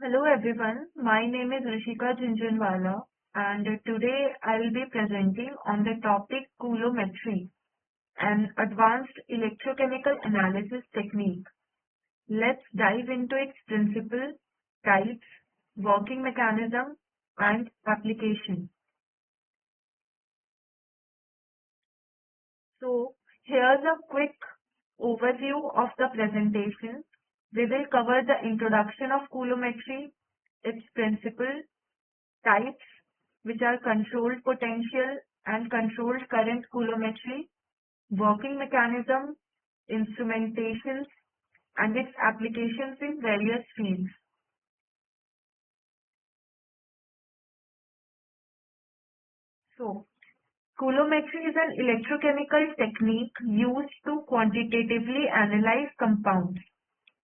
Hello everyone, my name is Rishika Jhunjhunwala and today I will be presenting on the topic coulometry, an advanced electrochemical analysis technique. Let's dive into its principles, types, working mechanism and application. So here's a quick overview of the presentation. We will cover the introduction of coulometry, its principles, types, which are controlled potential and controlled current coulometry, working mechanism, instrumentations, and its applications in various fields. So, coulometry is an electrochemical technique used to quantitatively analyze compounds.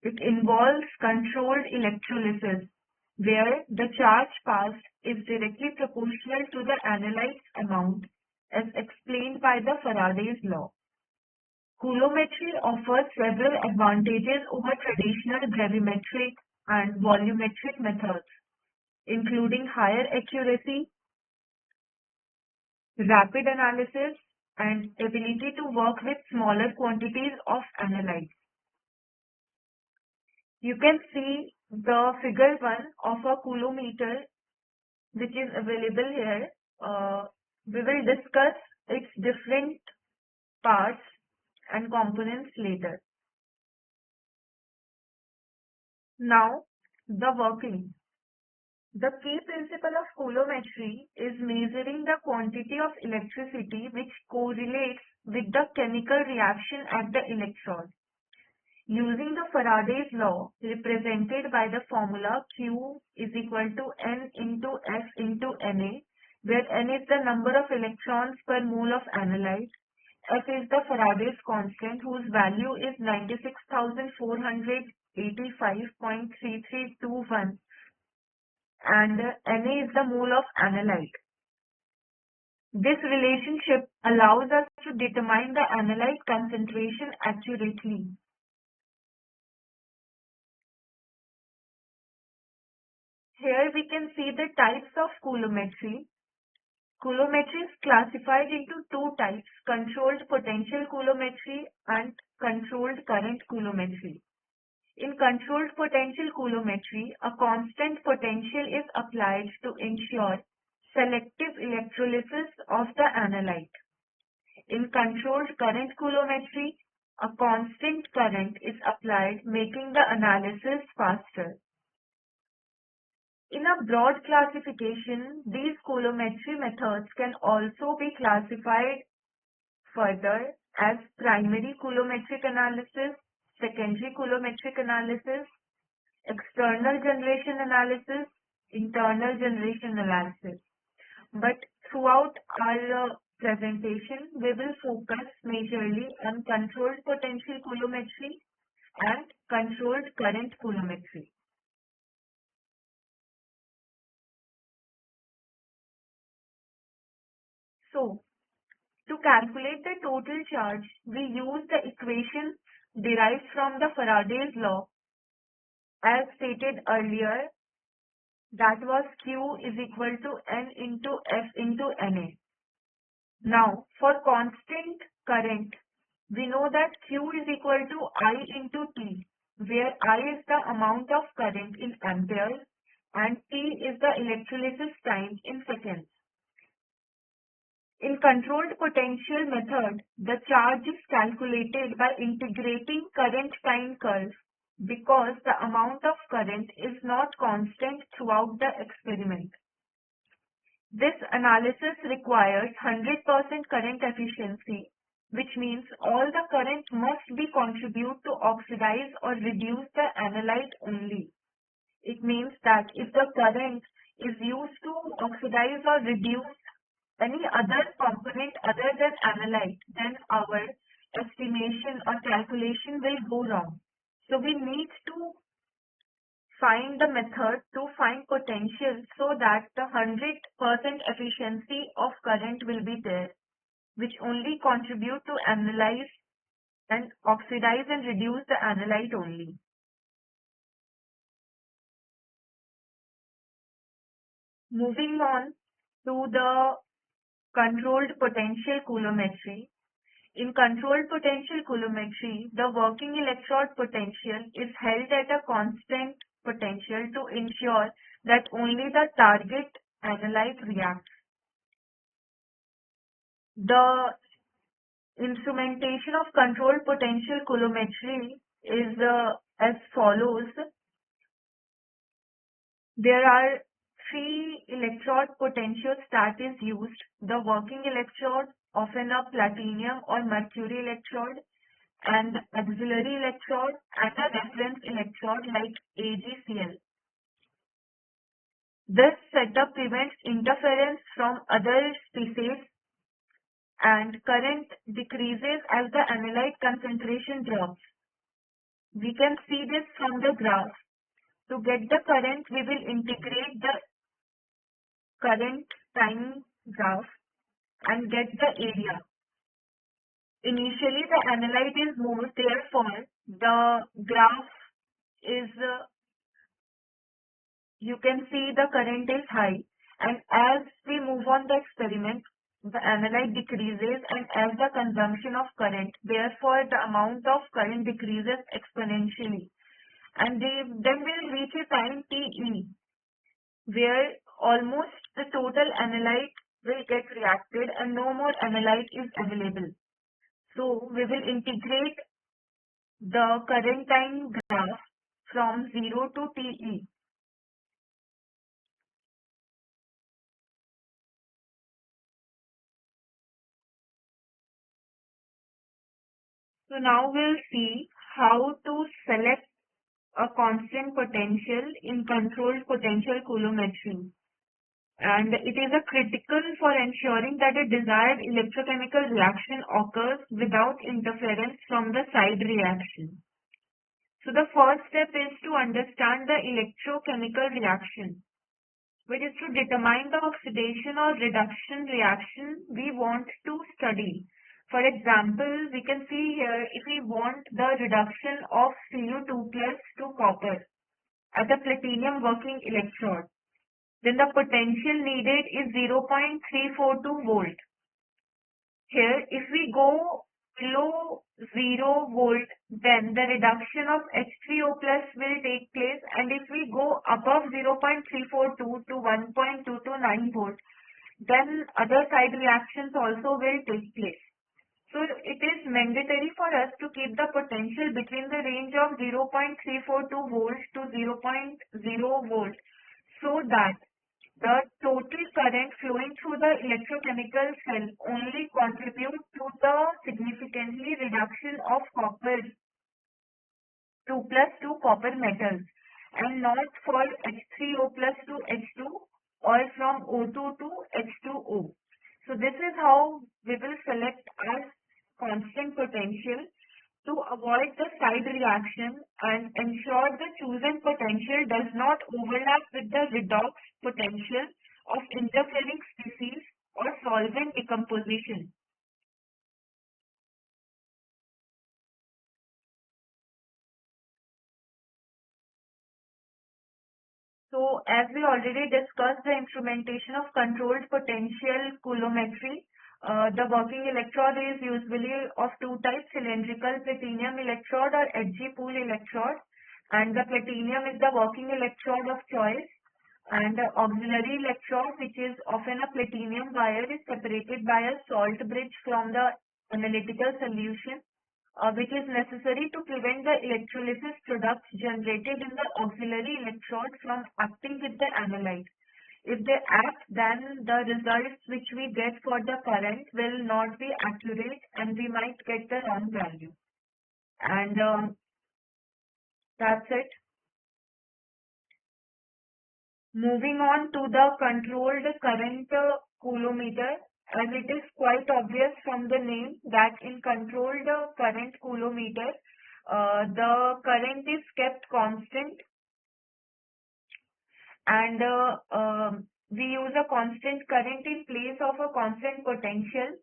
It involves controlled electrolysis, where the charge passed is directly proportional to the analyte's amount, as explained by the Faraday's law. Coulometry offers several advantages over traditional gravimetric and volumetric methods, including higher accuracy, rapid analysis, and ability to work with smaller quantities of analytes. You can see the figure 1 of a coulometer, which is available here. We will discuss its different parts and components later. Now, the working. The key principle of coulometry is measuring the quantity of electricity which correlates with the chemical reaction at the electrode. Using the Faraday's law represented by the formula Q is equal to N into F into Na, where N is the number of electrons per mole of analyte, F is the Faraday's constant whose value is 96,485.3321, and Na is the mole of analyte. This relationship allows us to determine the analyte concentration accurately. Here we can see the types of coulometry. Coulometry is classified into two types, controlled potential coulometry and controlled current coulometry. In controlled potential coulometry, a constant potential is applied to ensure selective electrolysis of the analyte. In controlled current coulometry, a constant current is applied, making the analysis faster. In a broad classification, these coulometry methods can also be classified further as primary coulometric analysis, secondary coulometric analysis, external generation analysis, internal generation analysis. But throughout our presentation, we will focus majorly on controlled potential coulometry and controlled current coulometry. So, to calculate the total charge, we use the equation derived from the Faraday's law as stated earlier, that was Q is equal to N into F into Na. Now, for constant current, we know that Q is equal to I into T, where I is the amount of current in amperes and T is the electrolysis time in seconds. In controlled potential method, the charge is calculated by integrating current time curve because the amount of current is not constant throughout the experiment. This analysis requires 100% current efficiency, which means all the current must be contribute to oxidize or reduce the analyte only. It means that if the current is used to oxidize or reduce any other component other than analyte, then our estimation or calculation will go wrong. So we need to find the method to find potential so that the 100% efficiency of current will be there, which only contribute to analyze and oxidize and reduce the analyte only. Moving on to the controlled potential coulometry. In controlled potential coulometry, the working electrode potential is held at a constant potential to ensure that only the target analyte reacts. The instrumentation of controlled potential coulometry is as follows. There are three electrode potentials that is used: the working electrode, often a platinum or mercury electrode, and auxiliary electrode, and a reference electrode like AgCl. This setup prevents interference from other species, and current decreases as the analyte concentration drops. We can see this from the graph. To get the current, we will integrate the current time graph and get the area. Initially, the analyte is more, therefore, the graph is, you can see the current is high. And as we move on the experiment, the analyte decreases, and as the consumption of current, therefore, the amount of current decreases exponentially. And then we'll reach a time TE, where almost the total analyte will get reacted and no more analyte is available. So we will integrate the current time graph from 0 to TE. So now we'll see how to select a constant potential in controlled potential coulometry. And it is a critical for ensuring that a desired electrochemical reaction occurs without interference from the side reaction. So the first step is to understand the electrochemical reaction, which is to determine the oxidation or reduction reaction we want to study. For example, we can see here if we want the reduction of Cu2 plus to copper at the platinum working electrode, then the potential needed is 0.342 volt. Here, if we go below 0 volt, then the reduction of H3O plus will take place, and if we go above 0.342 to 1.229 volt, then other side reactions also will take place. So it is mandatory for us to keep the potential between the range of 0.342 volts to 0.0 volt, so that the total current flowing through the electrochemical cell only contributes to the significantly reduction of copper 2 plus to copper metals, and not for H3O plus to H2 or from O2 to H2O. So this is how we will select our constant potential to avoid the side reaction and ensure the chosen potential does not overlap with the redox potential of interfering species or solvent decomposition. So as we already discussed the instrumentation of controlled potential coulometry, the working electrode is usually of two types: cylindrical platinum electrode or Hg pool electrode, and the platinum is the working electrode of choice, and the auxiliary electrode, which is often a platinum wire, is separated by a salt bridge from the analytical solution, which is necessary to prevent the electrolysis products generated in the auxiliary electrode from acting with the analyte. If they act, then the results which we get for the current will not be accurate and we might get the wrong value. And that's it. Moving on to the controlled current coulometer, as it is quite obvious from the name that in controlled current coulometer, the current is kept constant, and we use a constant current in place of a constant potential.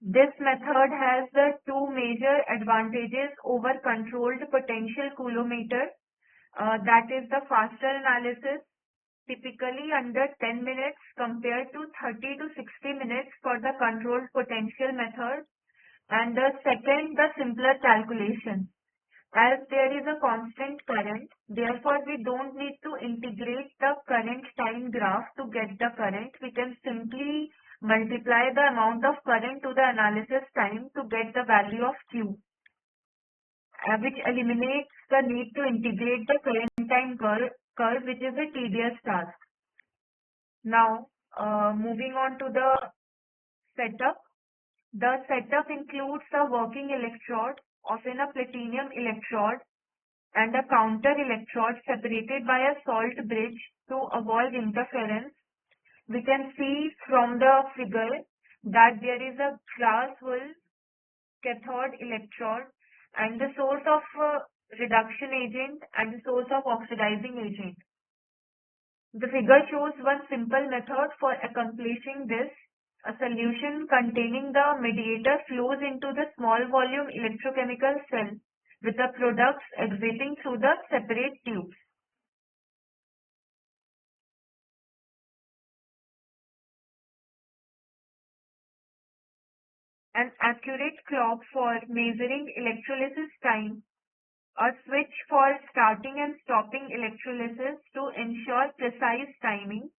This method has the two major advantages over controlled potential coulometer. That is the faster analysis typically under 10 minutes compared to 30 to 60 minutes for the controlled potential method. And the second, the simpler calculation. As there is a constant current, therefore we don't need to integrate the current time graph to get the current. We can simply multiply the amount of current to the analysis time to get the value of Q, which eliminates the need to integrate the current time curve, which is a tedious task. Now, moving on to the setup. The setup includes a working electrode, often a platinum electrode, and a counter electrode separated by a salt bridge to avoid interference. We can see from the figure that there is a glass wool cathode electrode and the source of reduction agent and the source of oxidizing agent. The figure shows one simple method for accomplishing this. A solution containing the mediator flows into the small volume electrochemical cell with the products exiting through the separate tubes. An accurate clock for measuring electrolysis time, a switch for starting and stopping electrolysis to ensure precise timing.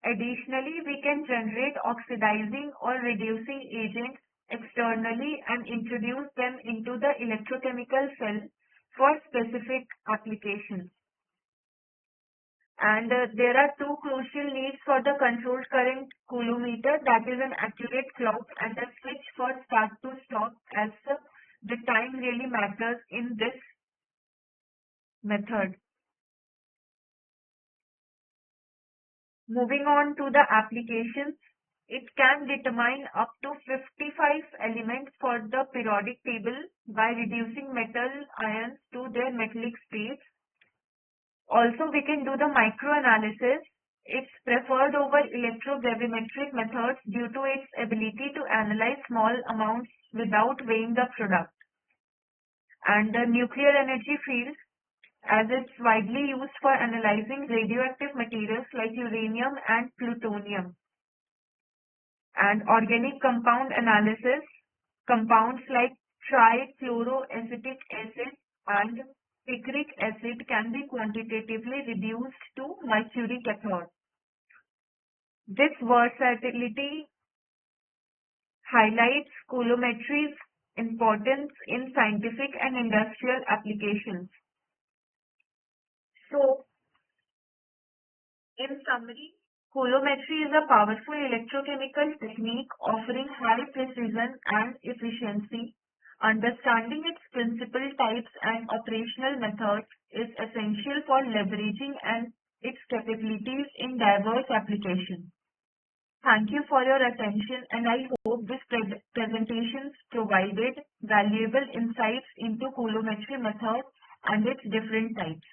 Additionally, we can generate oxidizing or reducing agents externally and introduce them into the electrochemical cell for specific applications. And there are two crucial needs for the controlled current coulometer, that is an accurate clock and a switch for start to stop, as the time really matters in this method. Moving on to the applications, it can determine up to 55 elements for the periodic table by reducing metal ions to their metallic states. Also, we can do the microanalysis. It's preferred over electrogravimetric methods due to its ability to analyze small amounts without weighing the product. And the nuclear energy field, as it's widely used for analyzing radioactive materials like uranium and plutonium. And organic compound analysis, compounds like trifluoroacetic acid and picric acid can be quantitatively reduced to mercury cathode. This versatility highlights coulometry's importance in scientific and industrial applications. So, in summary, coulometry is a powerful electrochemical technique offering high precision and efficiency. Understanding its principal types and operational methods is essential for leveraging and its capabilities in diverse applications. Thank you for your attention, and I hope this presentation provided valuable insights into coulometry method and its different types.